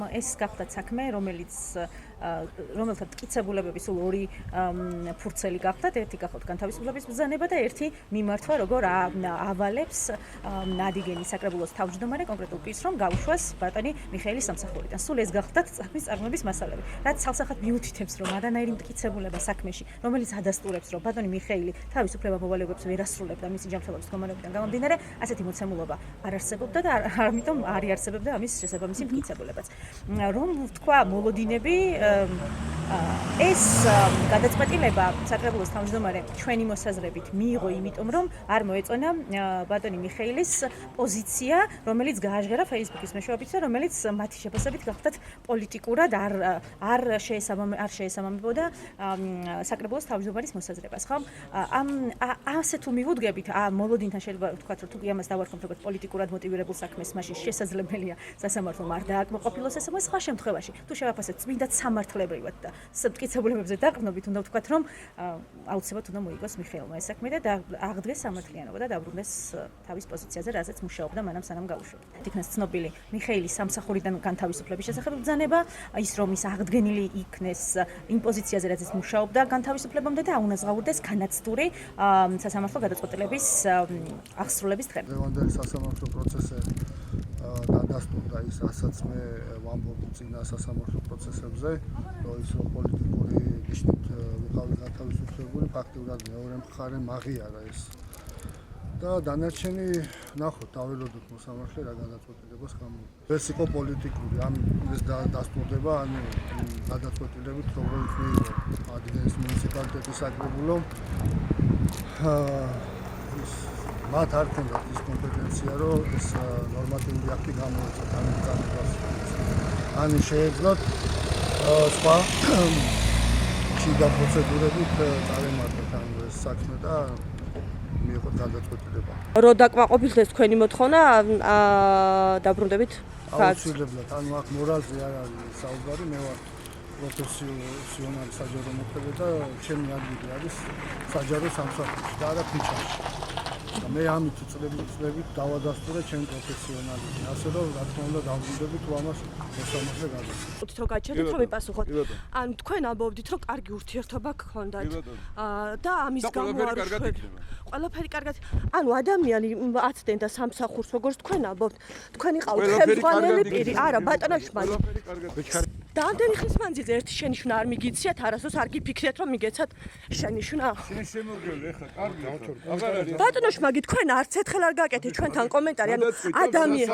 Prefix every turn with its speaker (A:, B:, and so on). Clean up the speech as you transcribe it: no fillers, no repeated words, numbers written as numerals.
A: ეს გახდათ საქმე, რომელთა მტკიცებულებები სულ ორი ფურცელი გახდათ, ერთი გახდათ განთავისუფლების ბრძანება და ერთი მიმართვა, როგორ ავალებს ნადიგენი საკრებულოს თავმჯდომარე კონკრეტულ პირს, რომ გაუშვას ბატონი მიხეილის სამსახურიდან. სულ ეს გახდათ საქმის წარმოების მასალები. რაც ცალსახად მიუთითებს, რომ არანაირი მტკიცებულება საქმეში, რომელიც ადასტურებს, რომ ბატონი მიხეილი თავის უფლება-მოვალეობებს ვერ ასრულებდა მისი ჯანმრთელობის მდგომარეობიდან გამომდინარე, ასეთი მოცემულობა არ არსებობდა და ამიტომ არ იარსებებდა ამის შესაბამისი მტკიცებულებაც. რომ ვთქვა მოლოდინები, ეს გადაწყვეტილება საკრებულოს თავმჯდომარე ჩვენი მოსაზრებით მიიღო, იმიტომ რომ არ მოეწონა ბატონი მიხეილის პოზიცია, რომელიც გააჟღერა Facebook-ის მეშვეობით და რომელიც მათი შეფასებით გახდათ პოლიტიკურად არ შეესაბამებოდა საკრებულოს თავმჯდომარის მოსაზრებას. ხო? ასე თუ მივუდგებით, მოლოდინთან შეიძლება ვთქვათ, რომ თუ ამას დავარქვით როგორც პოლიტიკურად მოტივირებულ საქმეს, მაშინ შესაძლებელია სასამართლომ არ დააკმაყოფილოს ეს სხვა შემთხვევაში. თუ შევაფასებთ წმინდად სამართლებრივად და მტკიცებულებებზე დაყრდნობით, უნდა ვთქვათ, რომ აუცილებლად უნდა მოიგოს მიხეილმა ეს საქმე და აღდგეს სამართლიანობა და დაბრუნდეს თავის პოზიციაზე, რაზეც მუშაობდა მანამ სანამ გაუშვებდა. იქნეს ცნობილი მიხეილის სამსახურიდან განთავისუფლების შესახებ ბრძანება, ის რომ ის აღდგენილი იქნეს იმ პოზიციაზე, რაზეც მუშაობდა განთავისუფლებამდე და აუნაზღაურდეს განაცდური სასამართლო გადაწყვეტილების აღსრულების დღე.
B: დღევანდელი სასამართლო პროცესი დადასტურდა ის, რასაც მე ვამბობ წინა სასამართლო პროცესებზე, რომ ის პოლიტიკური ნიშნით ვიყავი გათავისუფლებული, ფაქტიურად მეორე მხარე მაღიარა ეს. და დანარჩენი ნახოთ, დაველოდოთ მოსამართლე რა გადაწყვეტილებას გამოიჩინა. ეს იყო პოლიტიკური, ეს დასტურდება, გადაწყვეტილებით როგორც მიიღო ადგილის მუნიციპალიტეტის საკრებულო. მათ არ ქონდათ ის კომპეტენცია, რომ ეს ნორმატიული აქტი გამოეცა განვითარებას. ან შეეძლოთ სხვა შიდა პროცედურებით წარემართოთ ეს საქმე და მიიღოთ გადაწყვეტილება.
C: რო დაკმაყოფილდეს თქვენი მოთხოვნა დაბრუნდებით?
B: აუცილებლად, ანუ აქ მორალზე არ არის საუბარი, მე ვარ პროფესიონალი საჯარო მოხელე და ჩემი ადგილი არის საჯარო სამსახურში და არა ფიჩაში. მე ამით წლებით დავადასტურე ჩემ პროფესიონალიზმს, ასე რომ რა თქმა უნდა დავბრუნდებით თუ ამას მოსამართლე გადაწყვეტს.
C: რომ გაჩერდით რომ მიპასუხოთ. ანუ თქვენ ამბობდით რომ კარგი ურთიერთობა გქონდათ და ამის გამო არ უშვებთ. ყველაფერი კარგად. ანუ ადამიანი აცდენდა სამსახურს, როგორც თქვენ ამბობთ. თქვენ იყავთ ხელმძღვანელი პირი, არა ბატონაშვილ. დამდენი ხნის მანძილზე ერთი შენიშვნა არ მიგიციათ, არასდროს არ გიფიქრეთ რომ მიგეცათ შენიშვნა.
D: შენ შემოგელი ეხა კარგი აღარ არის.
C: ბატონაშვილ, თქვენ არც ერთხელ არ გაკეთეთ ჩვენთან კომენტარი, ანუ ადამიანი